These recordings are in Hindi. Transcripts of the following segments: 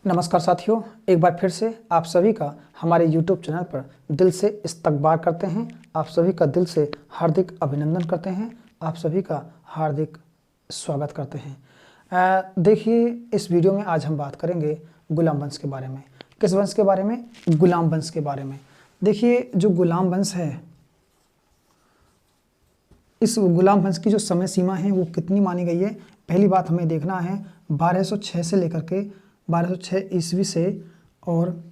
नमस्कार साथियों, एक बार फिर से आप सभी का हमारे YouTube चैनल पर दिल से इस्तकबाल करते हैं। आप सभी का दिल से हार्दिक अभिनंदन करते हैं। आप सभी का हार्दिक स्वागत करते हैं। देखिए, इस वीडियो में आज हम बात करेंगे गुलाम वंश के बारे में। किस वंश के बारे में? गुलाम वंश के बारे में। देखिए, जो गुलाम वंश है, इस गुलाम वंश की जो समय सीमा है वो कितनी मानी गई है? पहली बात हमें देखना है 1206 से लेकर के 1206 ईस्वी से, और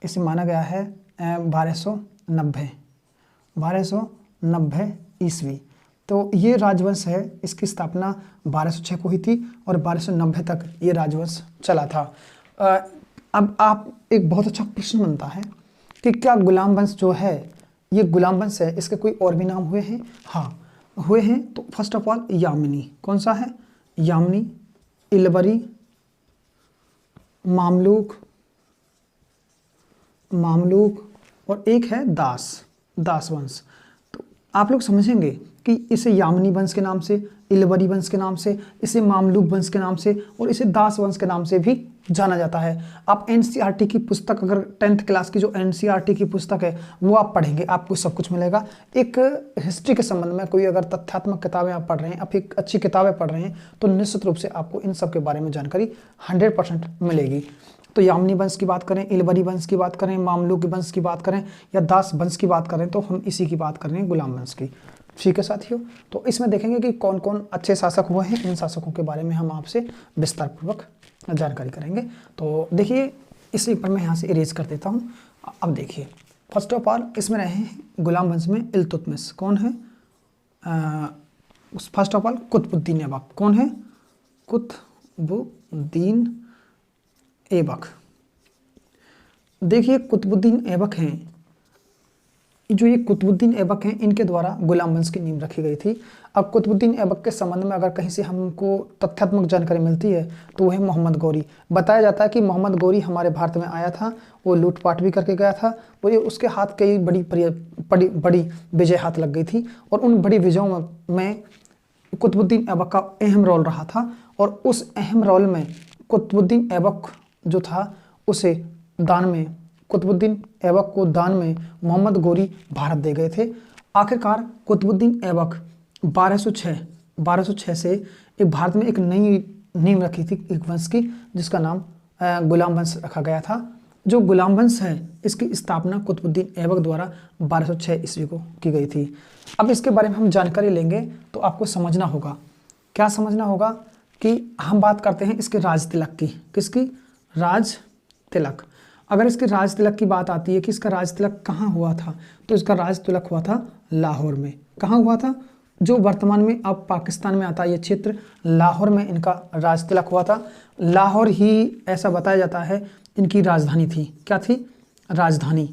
इसे माना गया है 1290 ईस्वी। तो ये राजवंश है, इसकी स्थापना 1206 को हुई थी और 1290 तक ये राजवंश चला था। अब आप एक बहुत अच्छा प्रश्न बनता है कि क्या गुलाम वंश जो है ये गुलाम वंश है, इसके कोई और भी नाम हुए हैं? हाँ, हुए हैं। तो फर्स्ट ऑफ ऑल यामिनी, कौन सा है? यामिनी, इलवरी, मामलूक और एक है दास वंश। तो आप लोग समझेंगे कि इसे यामिनी वंश के नाम से, इलवरी वंश के नाम से, इसे मामलूक वंश के नाम से और इसे दास वंश के नाम से भी जाना जाता है। आप एनसीईआरटी की पुस्तक, अगर 10th क्लास की जो एनसीईआरटी की पुस्तक है वो आप पढ़ेंगे, आपको सब कुछ मिलेगा। एक हिस्ट्री के संबंध में कोई अगर तथ्यात्मक किताबें आप पढ़ रहे हैं, आप एक अच्छी किताबें पढ़ रहे हैं, तो निश्चित रूप से आपको इन सब के बारे में जानकारी 100% मिलेगी। तो यामिनी वंश की बात करें, इलवरी वंश की बात करें, मामलूक वंश की बात करें या दास वंश की बात करें, तो हम इसी की बात कर रहे हैं, गुलाम वंश की। ठीक है साथियों, तो इसमें देखेंगे कि कौन कौन अच्छे शासक हुए हैं। इन शासकों के बारे में हम आपसे विस्तार पूर्वक जानकारी करेंगे। तो देखिए, इसी पर मैं यहाँ से इरेज कर देता हूँ। अब देखिए, फर्स्ट ऑफ ऑल इसमें रहे हैं गुलाम वंश में इल्तुतमिश। कौन है? First of all Qutbuddin Aibak. कौन है? कुतुबुद्दीन ऐबक। देखिए, कुतुबुद्दीन ऐबक हैं, जो ये कुतुबुद्दीन ऐबक हैं, इनके द्वारा गुलाम वंश की नींव रखी गई थी। अब कुतुबुद्दीन ऐबक के संबंध में अगर कहीं से हमको तथ्यात्मक जानकारी मिलती है तो वो है मोहम्मद गौरी। बताया जाता है कि मोहम्मद गौरी हमारे भारत में आया था, वो लूटपाट भी करके गया था और ये उसके हाथ कई बड़ी विजय हाथ लग गई थी, और उन बड़ी विजयों में कुतुबुद्दीन ऐबक का अहम रोल रहा था। और उस अहम रोल में कुतुबुद्दीन ऐबक जो था, उसे दान में, कुतुबुद्दीन ऐबक को दान में मोहम्मद गौरी भारत दे गए थे। आखिरकार कुतुबुद्दीन ऐबक 1206 से एक भारत में एक नई नींव रखी थी एक वंश की, जिसका नाम गुलाम वंश रखा गया था। जो गुलाम वंश है, इसकी स्थापना कुतुबुद्दीन ऐबक द्वारा 1206 ईस्वी को की गई थी। अब इसके बारे में हम जानकारी लेंगे तो आपको समझना होगा, क्या समझना होगा कि हम बात करते हैं इसके राज तिलक की। किसकी? राज तिलक। अगर इसके राज तिलक की बात आती है कि इसका राज तिलक कहाँ हुआ था, तो इसका राज तिलक हुआ था लाहौर में। कहाँ हुआ था? जो वर्तमान में अब पाकिस्तान में आता है ये क्षेत्र, लाहौर में इनका राज तिलक हुआ था। लाहौर ही, ऐसा बताया जाता है, इनकी राजधानी थी। क्या थी? राजधानी।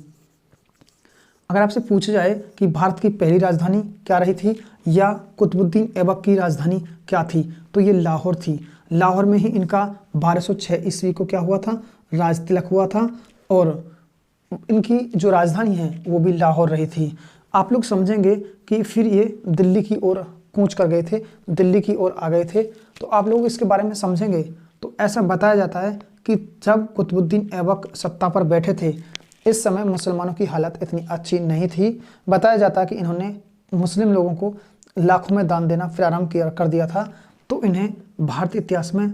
अगर आपसे पूछा जाए कि भारत की पहली राजधानी क्या रही थी या कुतुबुद्दीन ऐबक की राजधानी क्या थी, तो ये लाहौर थी। लाहौर में ही इनका 1206 ईस्वी को क्या हुआ था? राज तिलक हुआ था, और इनकी जो राजधानी है वो भी लाहौर रही थी। आप लोग समझेंगे कि फिर ये दिल्ली की ओर कूच कर गए थे, दिल्ली की ओर आ गए थे, तो आप लोग इसके बारे में समझेंगे। तो ऐसा बताया जाता है कि जब कुतुबुद्दीन ऐबक सत्ता पर बैठे थे, इस समय मुसलमानों की हालत इतनी अच्छी नहीं थी। बताया जाता है कि इन्होंने मुस्लिम लोगों को लाखों में दान देना प्रारंभ कर दिया था। तो इन्हें भारतीय इतिहास में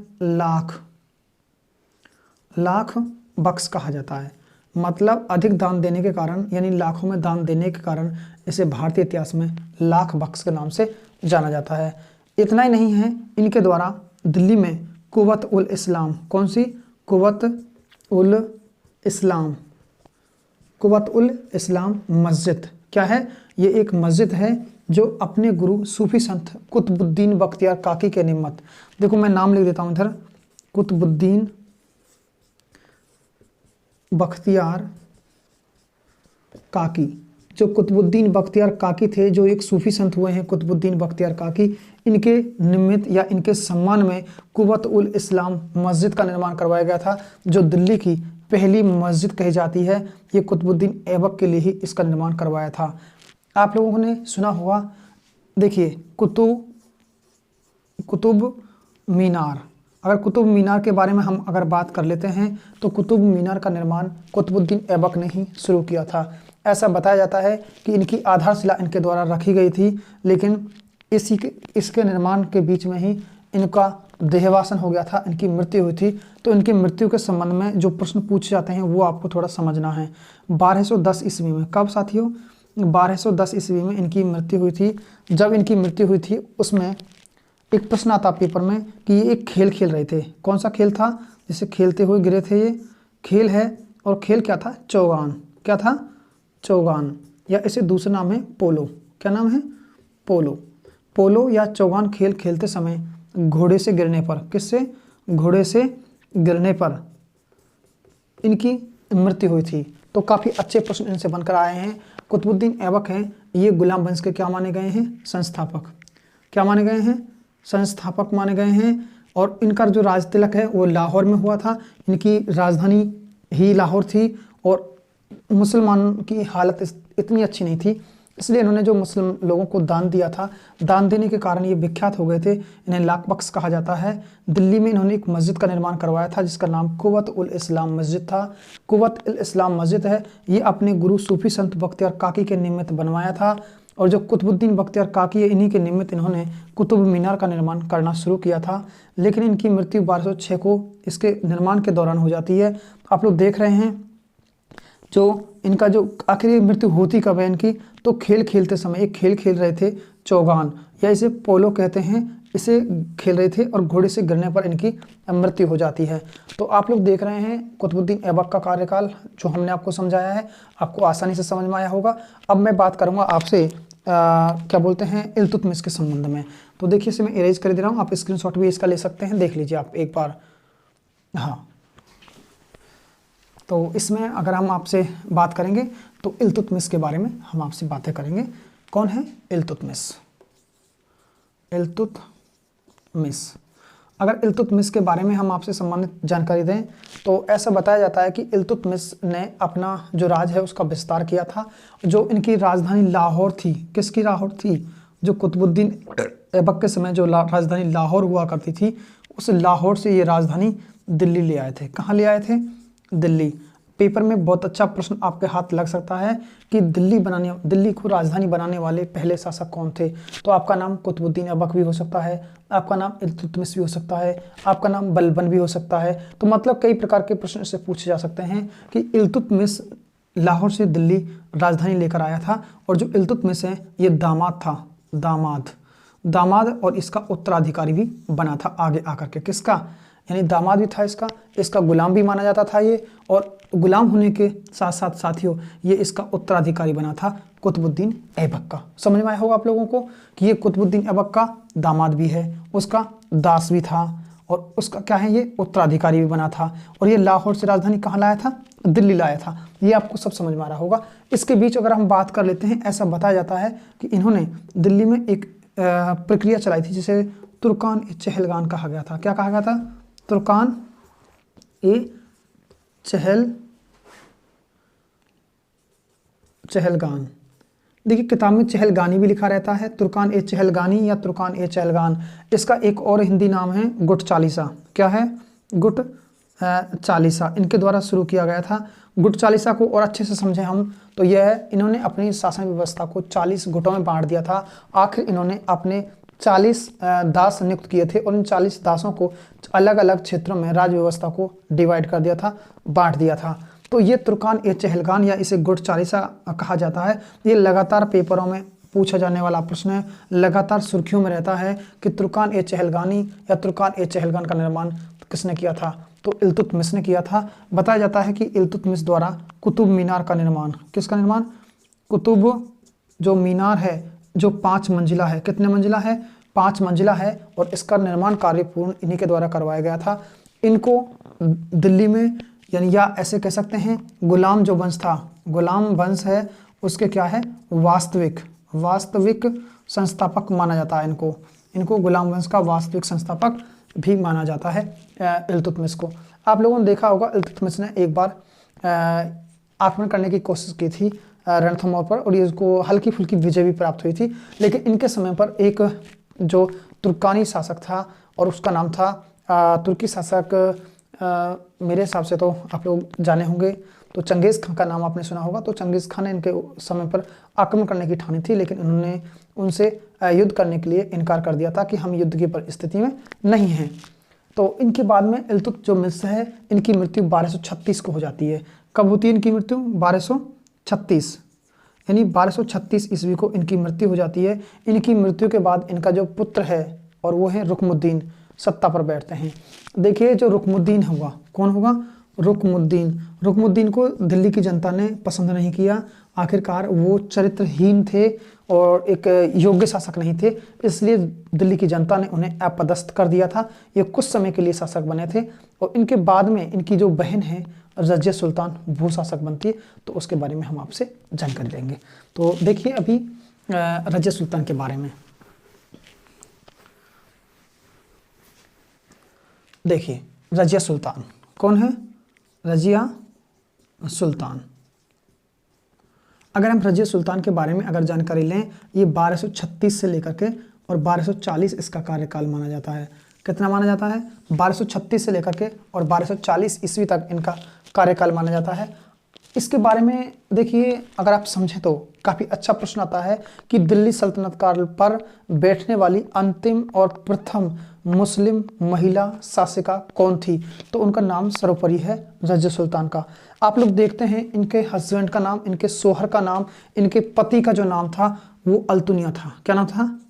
लाख बख्श कहा जाता है। मतलब अधिक दान देने के कारण, यानी लाखों में दान देने के कारण इसे भारतीय इतिहास में लाख बख्श के नाम से जाना जाता है। इतना ही नहीं है, इनके द्वारा दिल्ली में कुव्वत उल इस्लाम, कौन सी? कुव्वत उल इस्लाम मस्जिद। क्या है? ये एक मस्जिद है जो अपने गुरु सूफी संत कुतुबुद्दीन बख्तियार काकी के निमित्त, देखो मैं नाम लिख देता हूँ इधर, कुतुबुद्दीन बख्तियार काकी। जो कुतुबुद्दीन बख्तियार काकी थे, जो एक सूफी संत हुए हैं कुतुबुद्दीन बख्तियार काकी, इनके निमित्त या इनके सम्मान में कुव्वत उल इस्लाम मस्जिद का निर्माण करवाया गया था, जो दिल्ली की पहली मस्जिद कही जाती है। ये कुतुबुद्दीन ऐबक के लिए ही इसका निर्माण करवाया था। आप लोगों ने सुना होगा, देखिए कुतुब मीनार, अगर कुतुब मीनार के बारे में हम अगर बात कर लेते हैं तो कुतुब मीनार का निर्माण कुतुबुद्दीन ऐबक ने ही शुरू किया था। ऐसा बताया जाता है कि इनकी आधारशिला इनके द्वारा रखी गई थी, लेकिन इसके निर्माण के बीच में ही इनका देहवासन हो गया था, इनकी मृत्यु हुई थी। तो इनकी मृत्यु के संबंध में जो प्रश्न पूछे जाते हैं वो आपको थोड़ा समझना है। 1210 ईस्वी में, कब साथियों? 1210 ईस्वी में इनकी मृत्यु हुई थी। जब इनकी मृत्यु हुई थी उसमें एक प्रश्न आता पेपर में कि ये एक खेल खेल रहे थे। कौन सा खेल था? जिसे खेलते हुए गिरे थे, ये खेल है। और खेल क्या था? चौगान। क्या था? चौगान, या इसे दूसरा नाम है पोलो। क्या नाम है? पोलो। पोलो या चौगान खेल खेलते समय घोड़े से गिरने पर, किससे? घोड़े से गिरने पर इनकी मृत्यु हुई थी। तो काफ़ी अच्छे प्रश्न इनसे बनकर आए हैं। कुतुबुद्दीन ऐबक हैं, ये गुलाम वंश के क्या माने गए हैं? संस्थापक। क्या माने गए हैं? संस्थापक माने गए हैं। और इनका जो राज तिलक है वो लाहौर में हुआ था। इनकी राजधानी ही लाहौर थी और मुसलमान की हालत इतनी अच्छी नहीं थी, इसलिए इन्होंने जो मुस्लिम लोगों को दान दिया था, दान देने के कारण ये विख्यात हो गए थे। इन्हें लाख बख्श कहा जाता है। दिल्ली में इन्होंने एक मस्जिद का निर्माण करवाया था जिसका नाम कुव्वत उल इस्लाम मस्जिद था। कुव्वत उल इस्लाम मस्जिद है, ये अपने गुरु सूफी संत बख्तियार काकी के निमित्त बनवाया था। और जो कुतुबुद्दीन बख्तियार काकी है, इन्हीं के निमित्त इन्होंने कुतुब मीनार का निर्माण करना शुरू किया था। लेकिन इनकी मृत्यु 1206 को इसके निर्माण के दौरान हो जाती है। आप लोग देख रहे हैं जो इनका जो आखिरी मृत्यु होती कब है इनकी? तो खेल खेलते समय, एक खेल खेल रहे थे चौगान, या इसे पोलो कहते हैं, इसे खेल रहे थे और घोड़े से गिरने पर इनकी मृत्यु हो जाती है। तो आप लोग देख रहे हैं कुतुबुद्दीन ऐबक का कार्यकाल जो हमने आपको समझाया है, आपको आसानी से समझ में आया होगा। अब मैं बात करूंगा आपसे क्या बोलते हैं इल्तुतमिश के संबंध में। तो देखिए इसे मैं इरेज कर दे रहा हूँ, आप स्क्रीनशॉट भी इसका ले सकते हैं, देख लीजिए आप एक बार। हाँ, तो इसमें अगर हम आपसे बात करेंगे तो इल्तुतमिश के बारे में हम आपसे बातें करेंगे। कौन है? इल्तुतमिश। इल्तुतमिश, अगर इल्तुतमिश के बारे में हम आपसे संबंधित जानकारी दें तो ऐसा बताया जाता है कि इल्तुतमिश ने अपना जो राज है उसका विस्तार किया था। जो इनकी राजधानी लाहौर थी, किसकी लाहौर थी? जो कुतुबुद्दीन ऐबक के समय जो राजधानी लाहौर हुआ करती थी, उस लाहौर से ये राजधानी दिल्ली ले आए थे। कहाँ ले आए थे? दिल्ली। पेपर में बहुत अच्छा प्रश्न आपके हाथ लग सकता है कि दिल्ली को राजधानी बनाने वाले पहले शासक कौन थे? तो आपका नाम कुतुबुद्दीन ऐबक भी हो सकता है, आपका नाम इल्तुतमिश भी हो सकता है, आपका नाम बलबन भी हो सकता है। तो मतलब कई प्रकार के प्रश्न इससे पूछे जा सकते हैं कि इल्तुतमिश लाहौर से दिल्ली राजधानी लेकर आया था। और जो इल्तुतमिश है ये दामाद था, दामाद, और इसका उत्तराधिकारी भी बना था आगे आकर के। किसका? यानी दामाद भी था इसका गुलाम भी माना जाता था ये, और गुलाम होने के साथ साथ साथियों ये इसका उत्तराधिकारी बना था कुतुबुद्दीन ऐबक का। समझ में आया होगा आप लोगों को कि ये कुतुबुद्दीन ऐबक का दामाद भी है, उसका दास भी था, और उसका क्या है, ये उत्तराधिकारी भी बना था। और ये लाहौर से राजधानी कहाँ लाया था? दिल्ली लाया था। ये आपको सब समझ में आ रहा होगा। इसके बीच अगर हम बात कर लेते हैं, ऐसा बताया जाता है कि इन्होंने दिल्ली में एक प्रक्रिया चलाई थी जिसे तुर्कान ए चहलगान कहा गया था। क्या कहा गया था? तुर्कान ए चहलगान। देखिए किताब में चहलगानी भी लिखा रहता है, तुर्कान ए चहलगानी या तुर्कान ए चहलगान। इसका एक और हिंदी नाम है गुट चालीसा। क्या है? गुट चालीसा इनके द्वारा शुरू किया गया था। गुट चालीसा को और अच्छे से समझें हम तो यह है, इन्होंने अपनी शासन व्यवस्था को 40 गुटों में बांट दिया था। आखिर इन्होंने अपने 40 दास नियुक्त किए थे और इन 40 दासों को अलग अलग क्षेत्रों में राज्य व्यवस्था को डिवाइड कर दिया था, बांट दिया था। तो ये तुर्कान ए चहलगान या इसे गुट चालीसा कहा जाता है। ये लगातार पेपरों में पूछा जाने वाला प्रश्न है, लगातार सुर्खियों में रहता है कि तुर्कान ए चहलगानी या तुर्कान ए चहलगान का निर्माण किसने किया था? तो इल्तुतमिश ने किया था। बताया जाता है कि इल्तुतमिश द्वारा कुतुब मीनार का निर्माण, किसका निर्माण? कुतुब जो मीनार है जो 5 मंजिला है, कितने मंजिला है? 5 मंजिला है, और इसका निर्माण कार्य पूर्ण इन्हीं के द्वारा करवाया गया था। इनको दिल्ली में यानी या ऐसे कह सकते हैं गुलाम जो वंश था, गुलाम वंश है उसके क्या है? वास्तविक संस्थापक माना जाता है। इनको गुलाम वंश का वास्तविक संस्थापक भी माना जाता है इल्तुतमिश को। आप लोगों ने देखा होगा इल्तुतमिश ने एक बार आक्रमण करने की कोशिश की थी रणथंभौर पर, और ये इसको हल्की फुल्की विजय भी प्राप्त हुई थी। लेकिन इनके समय पर एक जो तुर्कानी शासक था और उसका नाम था तुर्की शासक मेरे हिसाब से तो आप लोग जाने होंगे, तो चंगेज़ खान का नाम आपने सुना होगा। तो चंगेज़ खान ने इनके समय पर आक्रमण करने की ठानी थी, लेकिन उन्होंने उनसे युद्ध करने के लिए इनकार कर दिया था कि हम युद्ध की परिस्थिति में नहीं हैं। तो इनके बाद में इल्तुतमिश है, इनकी मृत्यु 1236 को हो जाती है। कब होती है इनकी मृत्यु? 1236, यानी 1236 ईस्वी को इनकी मृत्यु हो जाती है। इनकी मृत्यु के बाद इनका जो पुत्र है और वो है रुकमुद्दीन, सत्ता पर बैठते हैं। देखिए जो रुकमुद्दीन होगा, कौन होगा? रुकमुद्दीन को दिल्ली की जनता ने पसंद नहीं किया। आखिरकार वो चरित्रहीन थे और एक योग्य शासक नहीं थे, इसलिए दिल्ली की जनता ने उन्हें अपदस्थ कर दिया था। ये कुछ समय के लिए शासक बने थे और इनके बाद में इनकी जो बहन है रजिया सुल्तान, वो शासक बनती है। तो उसके बारे में हम आपसे जानकारी लेंगे। तो देखिए अभी रजिया सुल्तान के बारे में देखिए। रजिया सुल्तान कौन है? रजिया सुल्तान। अगर हम रजिया सुल्तान के बारे में अगर जानकारी लें, ये 1236 से लेकर के और 1240 इसका कार्यकाल माना जाता है। कितना माना जाता है? 1236 से लेकर के और 1240 ईस्वी तक इनका कार्यकाल माना जाता है। इसके बारे में देखिए, अगर आप समझें तो काफ़ी अच्छा प्रश्न आता है कि दिल्ली सल्तनत काल पर बैठने वाली अंतिम और प्रथम मुस्लिम महिला शासिका कौन थी? तो उनका नाम सर्वोपरि है रजिया सुल्तान का। आप लोग देखते हैं इनके हस्बैंड का नाम, इनके सोहर का नाम, इनके पति का जो नाम था वो अल्तुनिया था। क्या नाम था?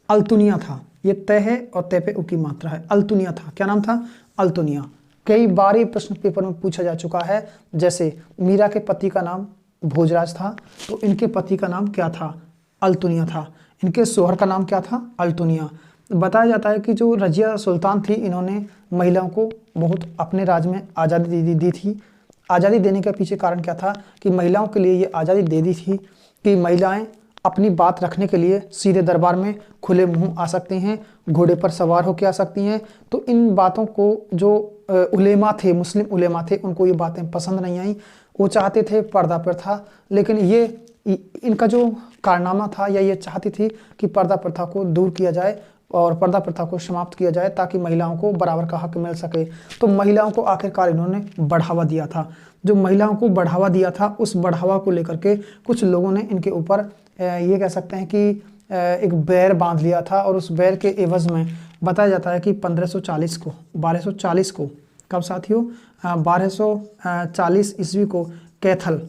अल्तुनिया था। ये तय है और तय पे उ की मात्रा है। अल्तुनिया था। क्या नाम था? अल्तुनिया। कई बार ये प्रश्न पेपर में पूछा जा चुका है। जैसे मीरा के पति का नाम भोजराज था, तो इनके पति का नाम क्या था? अल्तुनिया था। इनके सोहर का नाम क्या था? अल्तुनिया। बताया जाता है कि जो रजिया सुल्तान थी, इन्होंने महिलाओं को बहुत अपने राज्य में आज़ादी दी थी। आज़ादी देने के पीछे कारण क्या था कि महिलाओं के लिए ये आज़ादी दे दी थी कि महिलाएं अपनी बात रखने के लिए सीधे दरबार में खुले मुंह आ सकती हैं, घोड़े पर सवार होकर आ सकती हैं। तो इन बातों को जो उलेमा थे, मुस्लिम उलेमा थे, उनको ये बातें पसंद नहीं आई। वो चाहते थे पर्दा प्रथा, लेकिन ये इनका जो कारनामा था या ये चाहती थी कि पर्दा प्रथा को दूर किया जाए और पर्दा प्रथा को समाप्त किया जाए ताकि महिलाओं को बराबर का हक मिल सके। तो महिलाओं को आखिरकार इन्होंने बढ़ावा दिया था। जो महिलाओं को बढ़ावा दिया था, उस बढ़ावा को लेकर के कुछ लोगों ने इनके ऊपर ये कह सकते हैं कि एक बैर बांध लिया था। और उस बैर के एवज में बताया जाता है कि 1240 को कब साथियों? 1240 ईस्वी को कैथल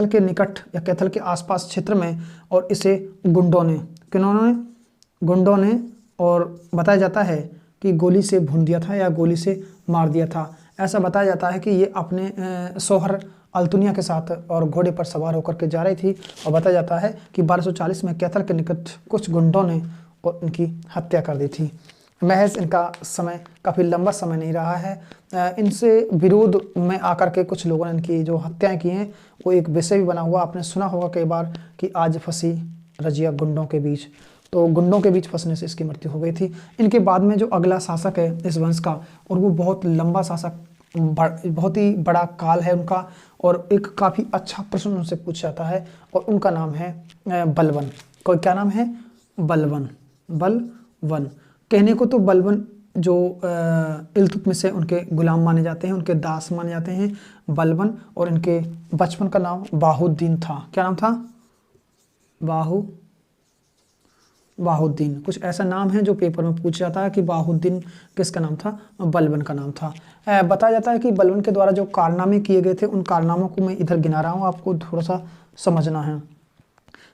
के निकट या कैथल के आसपास क्षेत्र में, और इसे गुंडों ने और बताया जाता है कि गोली से भून दिया था या गोली से मार दिया था। ऐसा बताया जाता है कि ये अपने सोहर अल्तुनिया के साथ और घोड़े पर सवार होकर के जा रही थी। और बताया जाता है कि 1240 में कैथल के निकट कुछ गुंडों ने और इनकी हत्या कर दी थी। महज इनका समय काफ़ी लंबा समय नहीं रहा है। इनसे विरोध में आकर के कुछ लोगों ने इनकी जो हत्याएं की हैं वो एक विषय भी बना हुआ। आपने सुना होगा कई बार कि आज फंसी रजिया गुंडों के बीच। तो गुंडों के बीच फंसने से इसकी मृत्यु हो गई थी। इनके बाद में जो अगला शासक है इस वंश का, और वो बहुत लंबा शासक, बहुत ही बड़ा काल है उनका, और एक काफ़ी अच्छा प्रश्न उनसे पूछा जाता है और उनका नाम है बलवन। कोई क्या नाम है? बलवन। कहने को तो बलवन जो इल्तुतमिश से उनके गुलाम माने जाते हैं, उनके दास माने जाते हैं बलवन। और इनके बचपन का नाम बाहुद्दीन था। क्या नाम था? बाहुद्दीन। कुछ ऐसा नाम है जो पेपर में पूछा जाता है कि बाहुद्दीन किसका नाम था? बलवन का नाम था। बताया जाता है कि बलवन के द्वारा जो कारनामे किए गए थे, उन कारनामों को मैं इधर गिना रहा हूँ, आपको थोड़ा सा समझना है।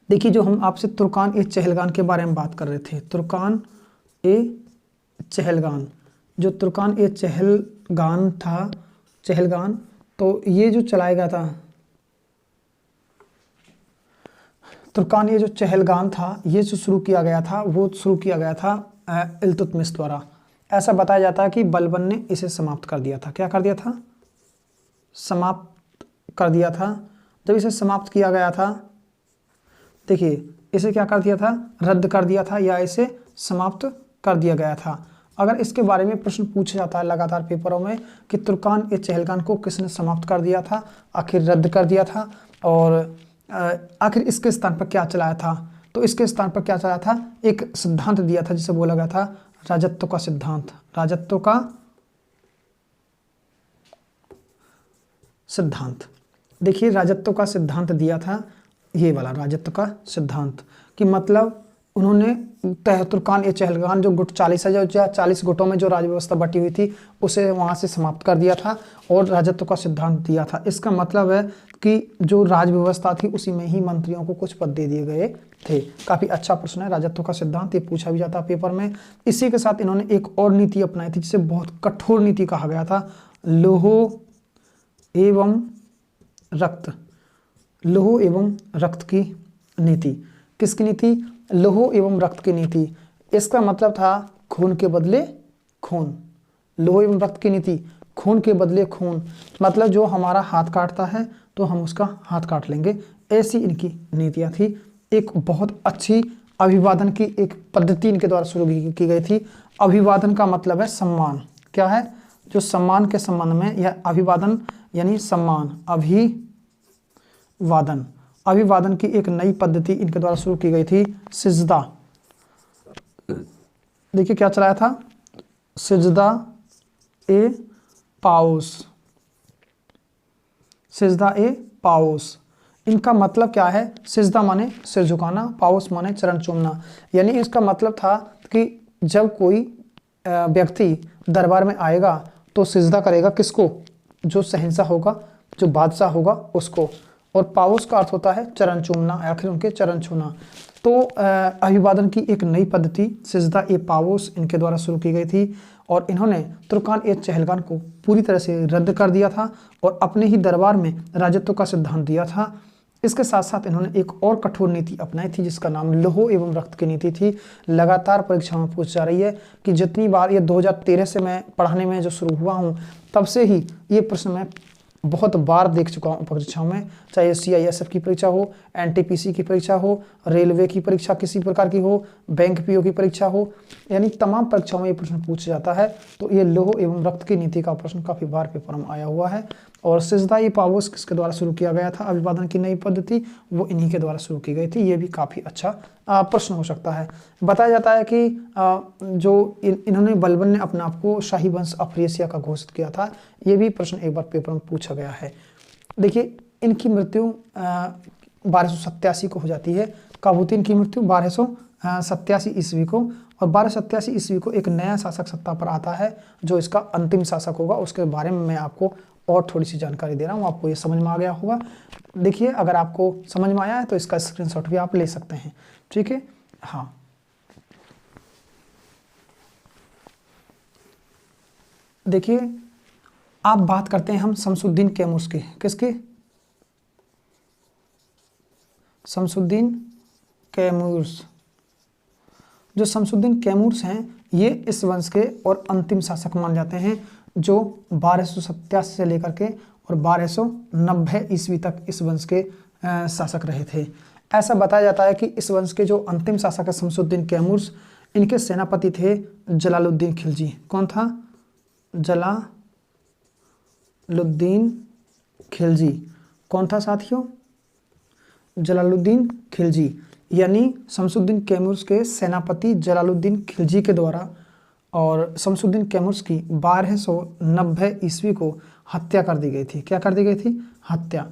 देखिए, जो हम आपसे तुर्कान ए चहलगान के बारे में बात कर रहे थे, तुर्कान ए चहलगान, जो तुर्कान ए चहलगान था, तो ये जो चलाया गया था, तुर्कान ये जो चहलगान था, ये जो शुरू किया गया था, वो शुरू किया गया था इल्तुतमिश द्वारा। ऐसा बताया जाता है कि बलबन ने इसे समाप्त कर दिया था। क्या कर दिया था? समाप्त कर दिया था। जब इसे समाप्त किया गया था, देखिए इसे क्या कर दिया था? रद्द कर दिया था या इसे समाप्त कर दिया गया था। अगर इसके बारे में प्रश्न पूछा जाता है लगातार पेपरों में कि तुर्कान ए चहलगान को किसने समाप्त कर दिया था, आखिर रद्द कर दिया था, और आखिर इसके स्थान पर क्या चलाया था, तो इसके स्थान पर क्या चला था, एक सिद्धांत दिया था जिसे बोला गया था राजत्व का सिद्धांत। राजत्व का सिद्धांत, देखिए राजत्व का सिद्धांत दिया था ये वाला राजत्व का सिद्धांत, कि मतलब उन्होंने तुर्कान या चहलगान जो गुट 40 है, जो 40 गुटों में जो राज्य व्यवस्था बटी हुई थी उसे वहाँ से समाप्त कर दिया था और राजत्व का सिद्धांत दिया था। इसका मतलब है कि जो राज व्यवस्था थी उसी में ही मंत्रियों को कुछ पद दे दिए गए थे। काफ़ी अच्छा प्रश्न है, राजत्व का सिद्धांत, ये पूछा भी जाता है पेपर में। इसी के साथ इन्होंने एक और नीति अपनाई थी जिसे बहुत कठोर नीति कहा गया था, लौह एवं रक्त। लौह एवं रक्त की नीति। किसकी नीति? लौह एवं रक्त की नीति। इसका मतलब था खून के बदले खून। लौह एवं रक्त की नीति, खून के बदले खून, मतलब जो हमारा हाथ काटता है तो हम उसका हाथ काट लेंगे, ऐसी इनकी नीतियां थी। एक बहुत अच्छी अभिवादन की एक पद्धति इनके द्वारा शुरू की गई थी। अभिवादन का मतलब है सम्मान। क्या है? जो सम्मान के संबंध में, या अभिवादन यानी सम्मान, अभिवादन। अभिवादन की एक नई पद्धति इनके द्वारा शुरू की गई थी, सिजदा। देखिए क्या चलाया था, सिजदा ए पाउस। सिजदा ए पाउस, इनका मतलब क्या है? सिजदा माने सिर झुकाना, पाउस माने चरण चूमना। यानी इसका मतलब था कि जब कोई व्यक्ति दरबार में आएगा तो सिजदा करेगा किसको? जो शहंशाह होगा, जो बादशाह होगा उसको। और पाउस का अर्थ होता है चरण चूमना, आखिर उनके चरण छूना। तो अभिवादन की एक नई पद्धति सिजदा ए पाउस इनके द्वारा शुरू की गई थी और इन्होंने तुर्कान ए चहलगान को पूरी तरह से रद्द कर दिया था और अपने ही दरबार में राजत्व का सिद्धांत दिया था। इसके साथ साथ इन्होंने एक और कठोर नीति अपनाई थी जिसका नाम लौह एवं रक्त की नीति थी। लगातार परीक्षाओं में पूछ जा रही है कि जितनी बार ये 2013 से मैं पढ़ाने में जो शुरू हुआ हूँ तब से ही ये प्रश्न मैं बहुत बार देख चुका हूँ परीक्षाओं में, चाहे CISF की परीक्षा हो, NTPC की परीक्षा हो, रेलवे की परीक्षा किसी प्रकार की हो, बैंक PO की परीक्षा हो, यानी तमाम परीक्षाओं में ये प्रश्न पूछा जाता है। तो ये लौह एवं रक्त की नीति का प्रश्न काफ़ी बार पेपर में आया हुआ है। और सिजदा ए पाउस किसके द्वारा शुरू किया गया था? अभिवादन की नई पद्धति वो इन्हीं के द्वारा शुरू की गई थी। ये भी काफ़ी अच्छा प्रश्न हो सकता है। बताया जाता है कि जो इन्होंने बलबन ने अपने आप को शाही वंश अफ्रीसिया का घोषित किया था। ये भी प्रश्न एक बार पेपर में पूछा गया है। देखिए इनकी मृत्यु 1287 को हो जाती है। काबूतीन की मृत्यु 1287 ईस्वी को, और 1287 ईस्वी को एक नया शासक सत्ता पर आता है जो इसका अंतिम शासक होगा। उसके बारे में मैं आपको और थोड़ी सी जानकारी दे रहा हूँ, आपको ये समझ में आ गया होगा। देखिए अगर आपको समझ में आया है तो इसका स्क्रीनशॉट भी आप ले सकते हैं, ठीक है। हाँ, देखिए आप बात करते हैं हम शमसुद्दीन कैमूर्स की। किसकी? शमसुद्दीन कैमूर्स। जो शमसुद्दीन कैमूर्स हैं ये इस वंश के और अंतिम शासक माने जाते हैं जो 1287 से लेकर के और 1290 ईस्वी तक इस वंश के शासक रहे थे। ऐसा बताया जाता है कि इस वंश के जो अंतिम शासक है शमसुद्दीन कैमूर्स, इनके सेनापति थे जलालुद्दीन खिलजी। कौन था? जलालुद्दीन खिलजी। कौन था साथियों? जलालुद्दीन खिलजी। यानी शमसुद्दीन कैमूर्स के सेनापति जलालुद्दीन खिलजी के द्वारा और शमसुद्दीन कैमूर्स की 1290 ईस्वी को हत्या कर दी गई थी। क्या कर दी गई थी? हत्या।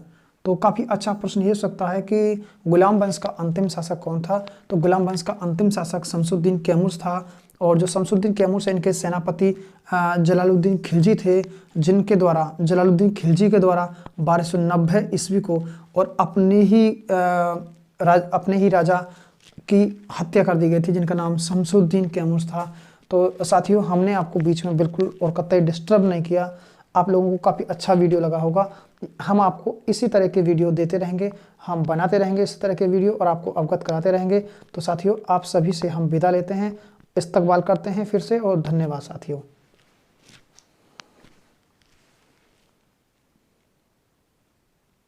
तो काफ़ी अच्छा प्रश्न ये हो सकता है कि गुलाम वंश का अंतिम शासक कौन था? तो गुलाम वंश का अंतिम शासक शमसुद्दीन कैमूर्स था। और जो शमसुद्दीन कैमूर्स हैं इनके सेनापति जलालुद्दीन खिलजी थे, जिनके द्वारा जलालुद्दीन खिलजी के द्वारा 1290 ईस्वी को और अपने ही राजा की हत्या कर दी गई थी जिनका नाम शमसुद्दीन कैमूर्स था। तो साथियों हमने आपको बीच में बिल्कुल और कतई डिस्टर्ब नहीं किया, आप लोगों को काफ़ी अच्छा वीडियो लगा होगा। हम आपको इसी तरह के वीडियो देते रहेंगे, हम बनाते रहेंगे इस तरह के वीडियो और आपको अवगत कराते रहेंगे। तो साथियों आप सभी से हम विदा लेते हैं, इस्तकबाल करते हैं फिर से, और धन्यवाद साथियों।